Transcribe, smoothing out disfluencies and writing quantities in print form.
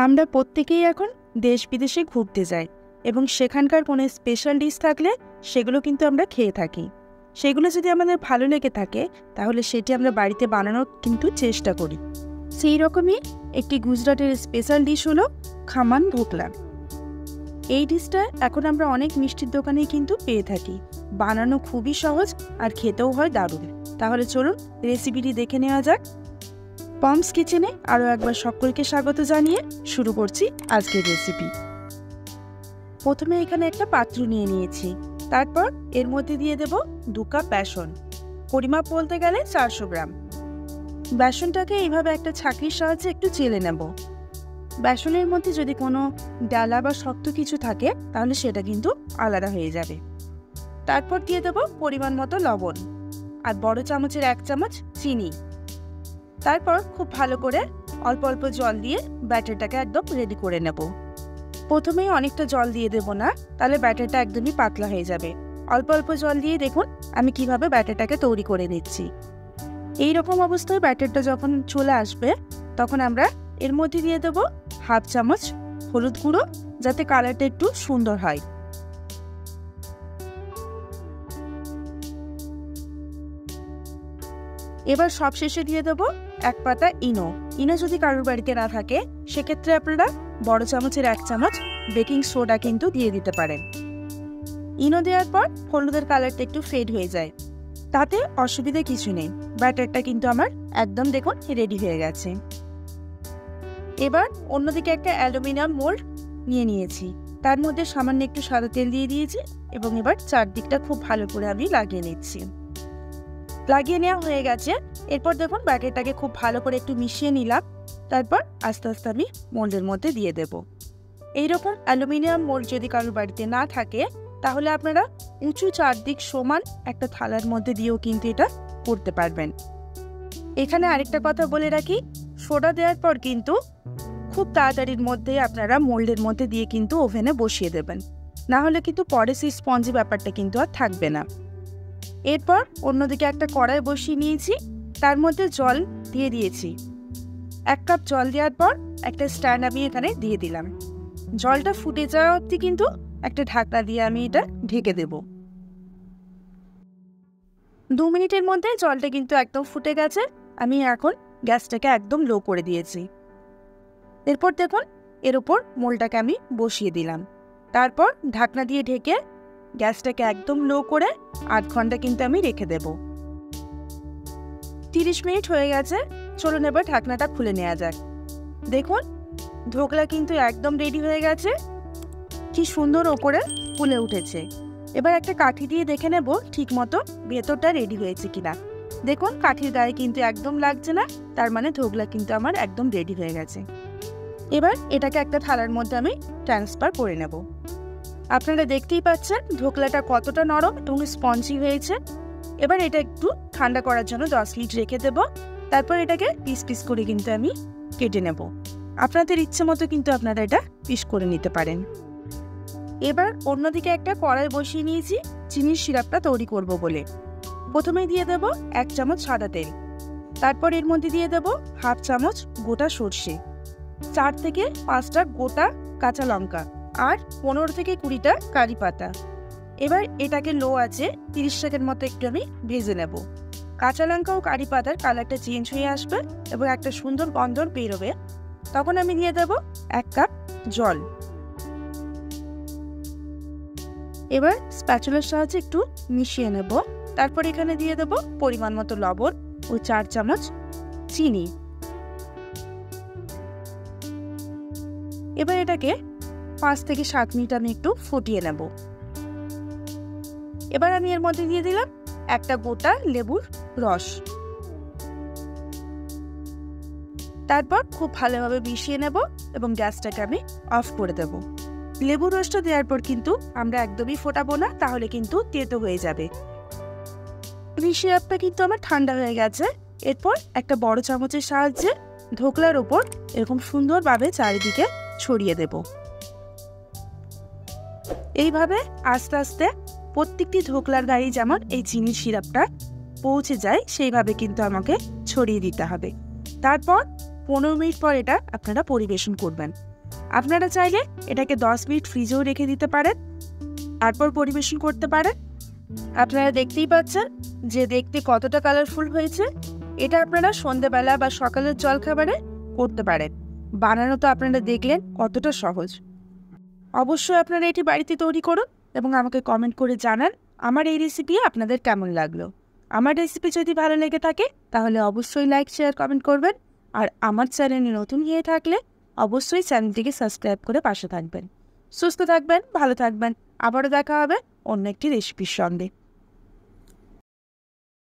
আমরা প্রত্যেকেই এখন দেশ বিদেশে ঘুরতে যাই এবং সেখানকার কোনো স্পেশাল ডিশ থাকলে সেগুলো কিন্তু আমরা খেয়ে থাকি। সেগুলো যদি আমাদের ভালো লেগে থাকে তাহলে সেটি আমরা বাড়িতে বানানোর কিন্তু চেষ্টা করি। সেই রকমই একটি গুজরাটের স্পেশাল ডিশ হলো খামান ঢোকলা। এই ডিশটা এখন আমরা অনেক মিষ্টির দোকানেই কিন্তু পেয়ে থাকি। বানানো খুবই সহজ আর খেতেও হয় দারুণ। তাহলে চলুন রেসিপিটি দেখে নেওয়া যাক। পমস কিচেনে আরও একবার সকলকে স্বাগত জানিয়ে শুরু করছি আজকের রেসিপি। প্রথমে এখানে একটা পাত্র নিয়ে নিয়েছি, তারপর এর মধ্যে দিয়ে দেব 2 কাপ বেসন। পরিমাপ বলতে গেলে 400 গ্রাম। বেসনটাকে এইভাবে একটা ছাঁকনির সাহায্যে একটু চেলে নেব। বেসনের মধ্যে যদি কোনো ডালা বা শক্ত কিছু থাকে তাহলে সেটা কিন্তু আলাদা হয়ে যাবে। তারপর দিয়ে দেব পরিমাণ মতো লবণ আর বড় চামচের 1 চামচ চিনি। তারপর খুব ভালো করে অল্প অল্প জল দিয়ে ব্যাটারটাকে একদম রেডি করে নেব। প্রথমেই অনেকটা জল দিয়ে দেব না, তাহলে ব্যাটারটা একদমই পাতলা হয়ে যাবে। অল্প অল্প জল দিয়ে দেখুন আমি কিভাবে ব্যাটারটাকে তৈরি করে নিচ্ছি। এই রকম অবস্থায় ব্যাটারটা যখন চলে আসবে তখন আমরা এর মধ্যে দিয়ে দেব 1/2 চামচ হলুদ গুঁড়ো, যাতে কালারটা একটু সুন্দর হয়। এবার সবশেষে দিয়ে দেবো 1 পাতা ইনো। ইনো যদি কারোর বাড়িতে না থাকে সেক্ষেত্রে আপনারা বড় চামচের 1 চামচ বেকিং সোডা কিন্তু দিয়ে দিতে পারেন। ইনো দেওয়ার পর হলুদের কালারটা একটু ফেড হয়ে যায়, তাতে অসুবিধা কিছু নেই। ব্যাটারটা কিন্তু আমার একদম দেখুন রেডি হয়ে গেছে। এবার অন্যদিকে একটা অ্যালুমিনিয়াম মোল্ড নিয়ে নিয়েছি, তার মধ্যে সামান্য একটু সাদা তেল দিয়ে দিয়েছি এবং এবার চারদিকটা খুব ভালো করে আমি লাগিয়ে নিচ্ছি। লাগিয়ে নেওয়া হয়ে গেছে। এরপর দেখুন ব্যাটারটাকে খুব ভালো করে একটু মিশিয়ে নিলাম। তারপর আস্তে আস্তে আমি মোল্ডের মধ্যে দিয়ে দেব। এইরকম অ্যালুমিনিয়াম মোল্ড যদি কারোর বাড়িতে না থাকে তাহলে আপনারা উঁচু চারদিক সমান একটা থালার মধ্যে দিয়েও কিন্তু এটা করতে পারবেন। এখানে আরেকটা কথা বলে রাখি, সোডা দেওয়ার পর কিন্তু খুব তাড়াতাড়ির মধ্যে আপনারা মোল্ডের মধ্যে দিয়ে কিন্তু ওভেনে বসিয়ে দেবেন, না হলে কিন্তু পরে সেই স্পঞ্জি ব্যাপারটা কিন্তু আর থাকবে না। এরপর অন্যদিকে একটা কড়াই বসিয়ে নিয়েছি, তার মধ্যে জল দিয়ে দিয়েছি। 1 কাপ জল দেওয়ার পর একটা স্ট্যান্ড আমি এখানে দিয়ে দিলাম। জলটা ফুটে যাওয়া অবধি কিন্তু একটা ঢাকনা দিয়ে আমি এটা ঢেকে দেব। 2 মিনিটের মধ্যে জলটা কিন্তু একদম ফুটে গেছে। আমি এখন গ্যাসটাকে একদম লো করে দিয়েছি। এরপর দেখুন এর উপর মোলটাকে আমি বসিয়ে দিলাম। তারপর ঢাকনা দিয়ে ঢেকে গ্যাসটাকে একদম লো করে 8 ঘন্টা কিন্তু আমি রেখে দেব। 30 মিনিট হয়ে গেছে, চলুন এবার ঢাকনাটা খুলে নেওয়া যাক। দেখুন ঢোকলা কিন্তু একদম রেডি হয়ে গেছে, কি সুন্দর ওপরে ফুলে উঠেছে। এবার একটা কাঠি দিয়ে দেখে নেব ঠিক মতো ভেতরটা রেডি হয়েছে কিনা। দেখুন কাঠির গায়ে কিন্তু একদম লাগছে না, তার মানে ঢোকলা কিন্তু আমার একদম রেডি হয়ে গেছে। এবার এটাকে একটা থালার মধ্যে আমি ট্রান্সফার করে নেব। আপনারা দেখতেই পাচ্ছেন ঢোকলাটা কতটা নরম এবং স্পঞ্জি হয়েছে। এবার এটা একটু ঠান্ডা করার জন্য 10 মিনিট রেখে দেব। তারপর এটাকে পিস পিস করে কিন্তু আমি কেটে নেব। আপনাদের ইচ্ছে মতো কিন্তু আপনারা এটা পিস করে নিতে পারেন। এবার অন্যদিকে একটা কড়াই বসিয়ে নিয়েছি চিনির সিরাপটা তৈরি করব বলে। প্রথমে দিয়ে দেব 1 চামচ সাদা তেল। তারপর এর মধ্যে দিয়ে দেব 1/2 চামচ গোটা সর্ষে, 4 থেকে 5টা গোটা কাঁচা লঙ্কা আর 15 থেকে 20টা কারি পাতা। এবার এটাকে লো আছে 30 সেকেন্ড মতো একটু আমি ভেজে নেব। কাঁচা লঙ্কা ও কারি পাতার কালারটা চেঞ্জ হয়ে আসবে এবং একটা সুন্দর গন্ধ বেরোবে। তখন আমি দিয়ে দেব 1 কাপ জল। এবার স্প্যাচুলার সাহায্যে একটু মিশিয়ে নেব। তারপর এখানে দিয়ে দেব পরিমাণ মতো লবণ ও 4 চামচ চিনি। এবার এটাকে 5 থেকে 7 মিনিট আমি একটু ফুটিয়ে নেব। এবার আমি এর মধ্যে দিয়ে দিলাম একটা গোটা লেবুর রস। তারপর খুব ভালোভাবে মিশিয়ে নেব এবং গ্যাসটাকে আমি অফ করে দেব। লেবুর রসটা দেওয়ার পর কিন্তু আমরা একদমই ফোটাবো না, তাহলে কিন্তু তেতো হয়ে যাবে। সিরাপটা কিন্তু আমার ঠান্ডা হয়ে গেছে। এরপর একটা বড় চামচের সাহায্যে ঢোকলার ওপর এরকম সুন্দরভাবে চারিদিকে ছড়িয়ে দেব। এইভাবে আস্তে আস্তে প্রত্যেকটি ঢোকলার গায়ে যেমন এই চিনির সিরাপটা পৌঁছে যায় সেইভাবে কিন্তু আমাকে ছড়িয়ে দিতে হবে। তারপর 15 মিনিট পর এটা আপনারা পরিবেশন করবেন। আপনারা চাইলে এটাকে 10 মিনিট ফ্রিজেও রেখে দিতে পারেন, তারপর পরিবেশন করতে পারেন। আপনারা দেখতেই পাচ্ছেন যে দেখতে কতটা কালারফুল হয়েছে। এটা আপনারা সন্ধ্যেবেলা বা সকালের জলখাবারে করতে পারেন। বানানো তো আপনারা দেখলেন কতটা সহজ। অবশ্যই আপনারা এটি বাড়িতে তৈরি করুন এবং আমাকে কমেন্ট করে জানান আমার এই রেসিপি আপনাদের কেমন লাগলো। আমার রেসিপি যদি ভালো লেগে থাকে তাহলে অবশ্যই লাইক, শেয়ার, কমেন্ট করবেন। আর আমার চ্যানেলে নতুন হয়ে থাকলে অবশ্যই চ্যানেলটিকে সাবস্ক্রাইব করে পাশে থাকবেন। সুস্থ থাকবেন, ভালো থাকবেন। আবারও দেখা হবে অন্য একটি রেসিপির সঙ্গে।